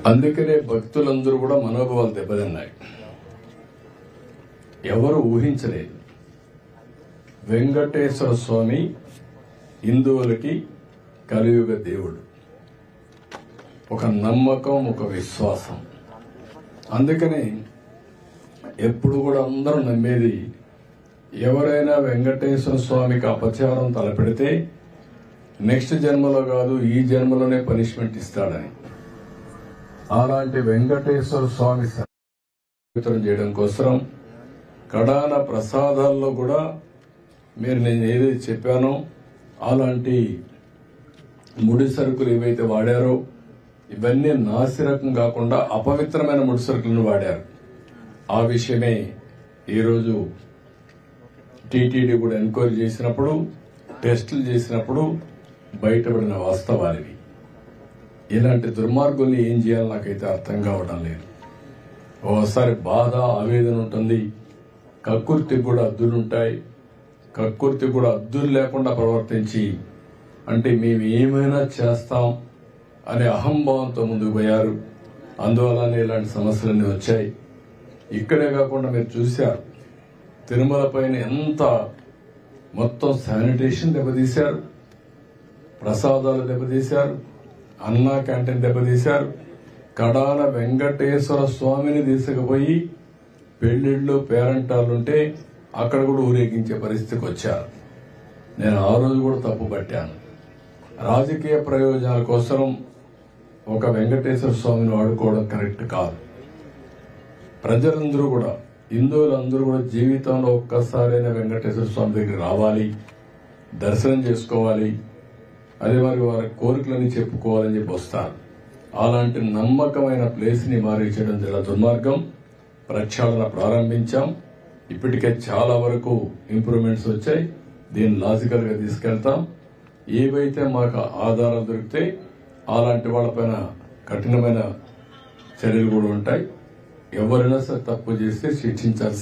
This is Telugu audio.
అందుకనే భక్తులందరూ కూడా మనోభావాలు దెబ్బతిన్నాయి. ఎవరు ఊహించలేదు వెంకటేశ్వర స్వామి హిందువులకి కలియుగ దేవుడు. ఒక నమ్మకం, ఒక విశ్వాసం. అందుకని ఎప్పుడు కూడా అందరూ నమ్మేది, ఎవరైనా వెంకటేశ్వర స్వామికి అపచారం తలపెడితే నెక్స్ట్ జన్మలో కాదు ఈ జన్మలోనే పనిష్మెంట్ ఇస్తాడని. అలాంటి వెంకటేశ్వర స్వామి పవిత్రం చేయడం కోసం కడాన ప్రసాదాల్లో కూడా మీరు నేను ఏదైతే చెప్పానో అలాంటి ముడి సరుకులు ఏవైతే వాడారో ఇవన్నీ నాసిరకం కాకుండా అపవిత్రమైన ముడి సరుకులను వాడారు. ఆ విషయమే ఈరోజు టీటీడీ కూడా ఎంక్వైరీ చేసినప్పుడు, టెస్టులు చేసినప్పుడు బయటపడిన వాస్తవాలివి. ఇలాంటి దుర్మార్గుల్ని ఏం చేయాలో నాకైతే అర్థం కావడం లేదు. ఓసారి బాధ, ఆవేదన ఉంటుంది. కక్కుర్తికి కూడా అద్దులుంటాయి. కక్కుర్తి కూడా అద్దులు లేకుండా ప్రవర్తించి, అంటే మేము ఏమైనా చేస్తాం అనే అహంభావంతో ముందుకు పోయారు. అందువల్లనే ఇలాంటి సమస్యలన్నీ వచ్చాయి. ఇక్కడే కాకుండా మీరు చూశారు, తిరుమల పైన ఎంత మొత్తం శానిటేషన్ దెబ్బతీశారు, ప్రసాదాలు దెబ్బతీశారు, అన్నా క్యాంటీన్ దెబ్బతీశారు. కడాన వెంకటేశ్వర స్వామిని తీసుకుపోయి పెళ్లిళ్ళు, పేరంటాలుంటే అక్కడ కూడా ఊరేగించే పరిస్థితికి వచ్చారు. నేను ఆ రోజు కూడా తప్పు పట్టాను. రాజకీయ ప్రయోజనాల కోసం ఒక వెంకటేశ్వర స్వామిని వాడుకోవడం కరెక్ట్ కాదు. ప్రజలందరూ కూడా, హిందువులందరూ కూడా జీవితంలో ఒక్కసారైనా వెంకటేశ్వర స్వామి దగ్గర రావాలి, దర్శనం చేసుకోవాలి, అదే మరి వారి కోరికలని చెప్పుకోవాలని చెప్పి వస్తారు. అలాంటి నమ్మకమైన ప్లేస్ ని మారించడం చాలా దుర్మార్గం. ప్రక్షాళన ప్రారంభించాం. ఇప్పటికే చాలా వరకు ఇంప్రూవ్మెంట్స్ వచ్చాయి. దీన్ని లాజికల్ గా తీసుకెళ్తాం. ఏవైతే మాకు ఆధారాలు దొరికితే అలాంటి వాళ్ళపైన కఠినమైన చర్యలు కూడా ఉంటాయి. ఎవరైనా సరే తప్పు చేస్తే శిక్షించాల్సి